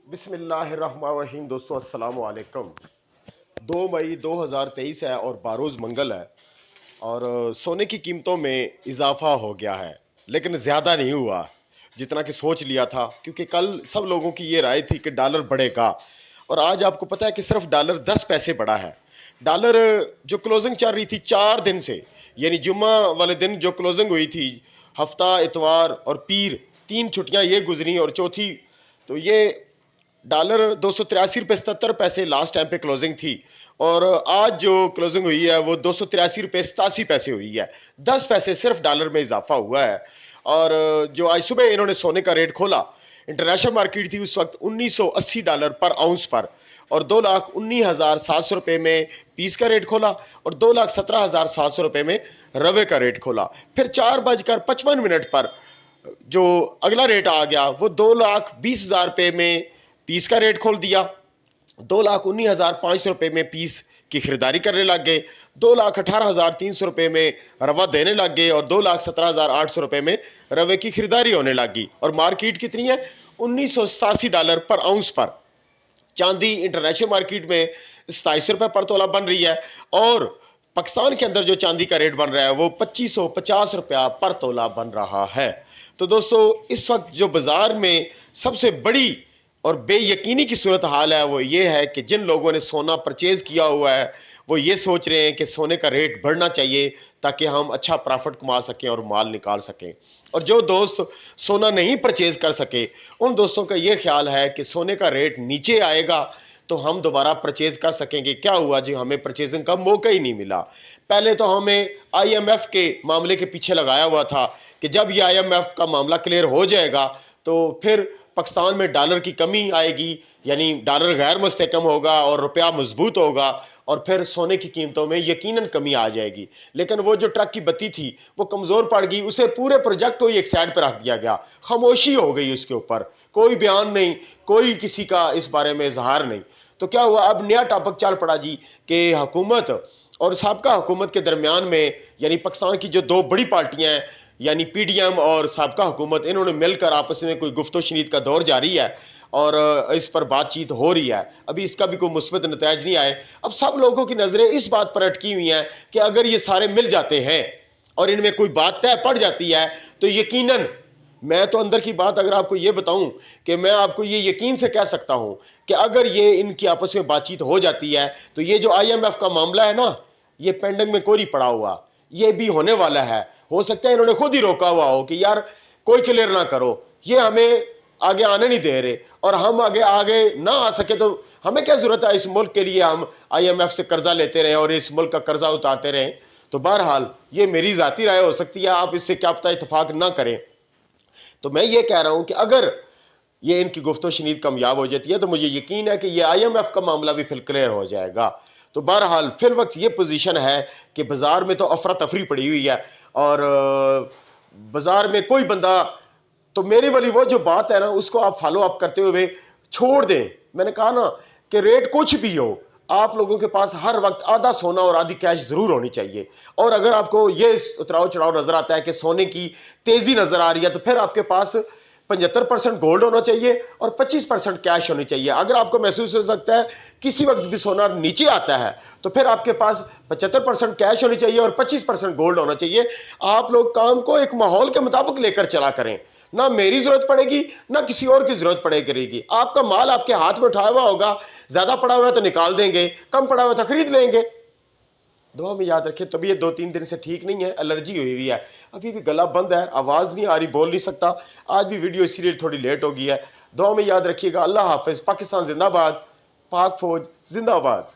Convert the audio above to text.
बिस्मिल्लाहिर्रहमानिर्रहीम। दोस्तों अस्सलाम वालेकुम। 2 मई 2023 है और बारोज़ मंगल है और सोने की कीमतों में इजाफा हो गया है, लेकिन ज़्यादा नहीं हुआ जितना कि सोच लिया था, क्योंकि कल सब लोगों की ये राय थी कि डॉलर बढ़ेगा और आज आपको पता है कि सिर्फ डॉलर 10 पैसे बढ़ा है। डॉलर जो क्लोजिंग चल रही थी 4 दिन से, यानी जुम्मा वाले दिन जो क्लोजिंग हुई थी, हफ्ता इतवार और पीर 3 छुट्टियां ये गुजरी और चौथी, तो ये डॉलर 283 रुपये 77 पैसे लास्ट टाइम पे क्लोजिंग थी और आज जो क्लोजिंग हुई है वो 283 रुपये 87 पैसे हुई है। 10 पैसे सिर्फ डॉलर में इजाफा हुआ है। और जो आज सुबह इन्होंने सोने का रेट खोला, इंटरनेशनल मार्केट थी उस वक्त $1980 पर आउंस पर और 2,19,700 रुपये में पीस का रेट खोला और 2,17,700 रुपये में रवे का रेट खोला। फिर 4:55 पर जो अगला रेट आ गया वो 2,20,000 रुपये में पीस का रेट खोल दिया। 2,19,500 रुपये में पीस की खरीदारी करने लग गए। 2,18,300 रुपये में रवा देने लग गए और 2,17,800 रुपये में रवे की खरीदारी होने लगी। और मार्केट कितनी है? $1987 पर आउंस पर। चांदी इंटरनेशनल मार्केट में 27 रुपये पर तोला बन रही है और पाकिस्तान के अंदर जो चांदी का रेट बन रहा है वो 2550 रुपया पर तोला बन रहा है। तो दोस्तों, इस वक्त जो बाजार में सबसे बड़ी और बेयकीनी की सूरत हाल है वो ये है कि जिन लोगों ने सोना परचेज किया हुआ है वो ये सोच रहे हैं कि सोने का रेट बढ़ना चाहिए ताकि हम अच्छा प्रॉफिट कमा सकें और माल निकाल सकें। और जो दोस्त सोना नहीं परचेज कर सके उन दोस्तों का ये ख्याल है कि सोने का रेट नीचे आएगा तो हम दोबारा परचेज कर सकेंगे। क्या हुआ जी? हमें परचेजिंग का मौका ही नहीं मिला। पहले तो हमें IMF के मामले के पीछे लगाया हुआ था कि जब ये IMF का मामला क्लियर हो जाएगा तो फिर पाकिस्तान में डॉलर की कमी आएगी, यानी डॉलर गैर मुस्तहकम होगा और रुपया मजबूत होगा और फिर सोने की कीमतों में यकीनन कमी आ जाएगी। लेकिन वो जो ट्रक की बत्ती थी वो कमज़ोर पड़ गई, उसे पूरे प्रोजेक्ट को ही एक साइड पर रख दिया गया, खामोशी हो गई उसके ऊपर, कोई बयान नहीं, कोई किसी का इस बारे में इजहार नहीं। तो क्या हुआ? अब नया टॉपिक चल पड़ा जी कि हुकूमत और साबका हुकूमत के दरमियान में, यानी पाकिस्तान की जो दो बड़ी पार्टियां हैं यानी PDM और साबका हुकूमत, इन्होंने मिलकर आपस में कोई गुफ्तो शनीद का दौर जारी है और इस पर बातचीत हो रही है। अभी इसका भी कोई मुस्बत नतीजे नहीं आए। अब सब लोगों की नज़रें इस बात पर अटकी हुई हैं कि अगर ये सारे मिल जाते हैं और इनमें कोई बात तय पड़ जाती है तो यकीनन, मैं तो अंदर की बात अगर आपको ये बताऊं कि मैं आपको ये यकीन से कह सकता हूं कि अगर ये इनकी आपस में बातचीत हो जाती है तो ये जो IMF का मामला है ना, ये पेंडिंग में कोई पड़ा हुआ, ये भी होने वाला है। हो सकता है इन्होंने खुद ही रोका हुआ हो कि यार कोई क्लियर ना करो, ये हमें आगे आने नहीं दे रहे और हम आगे आगे ना आ सके तो हमें क्या जरूरत है इस मुल्क के लिए हम IMF से कर्जा लेते रहें और इस मुल्क का कर्जा उतारते रहें। तो बहरहाल ये मेरी जाती राय हो सकती है, आप इससे क्या पता इतफाक ना करें। तो मैं ये कह रहा हूं कि अगर ये इनकी गुफ्तो शनीद कामयाब हो जाती है तो मुझे यकीन है कि ये IMF का मामला भी फिर क्लियर हो जाएगा। तो बहरहाल फिर वक्त ये पोजीशन है कि बाजार में तो अफरा तफरी पड़ी हुई है और बाजार में कोई बंदा, तो मेरी वाली वो जो बात है ना उसको आप फॉलो अप करते हुए छोड़ दें। मैंने कहा ना कि रेट कुछ भी हो, आप लोगों के पास हर वक्त आधा सोना और आधी कैश जरूर होनी चाहिए। और अगर आपको ये उतराव चढ़ाव नजर आता है कि सोने की तेजी नजर आ रही है तो फिर आपके पास 75% गोल्ड होना चाहिए और 25% कैश होनी चाहिए। अगर आपको महसूस हो सकता है किसी वक्त भी सोना नीचे आता है तो फिर आपके पास 75% कैश होनी चाहिए और 25% गोल्ड होना चाहिए। आप लोग काम को एक माहौल के मुताबिक लेकर चला करें, ना मेरी जरूरत पड़ेगी ना किसी और की जरूरत पड़े करेगी। आपका माल आपके हाथ में उठाया हुआ होगा, ज्यादा पड़ा हुआ है तो निकाल देंगे, कम पड़ा हुआ तो खरीद लेंगे। दुआ में याद रखें। तबीयत 2-3 दिन से ठीक नहीं है, एलर्जी हुई हुई है, अभी भी गला बंद है, आवाज़ नहीं आ रही, बोल नहीं सकता। आज भी वीडियो इसीलिए थोड़ी लेट हो गई है। दुआ में याद रखिएगा। अल्लाह हाफिज़। पाकिस्तान जिंदाबाद, पाक फौज जिंदाबाद।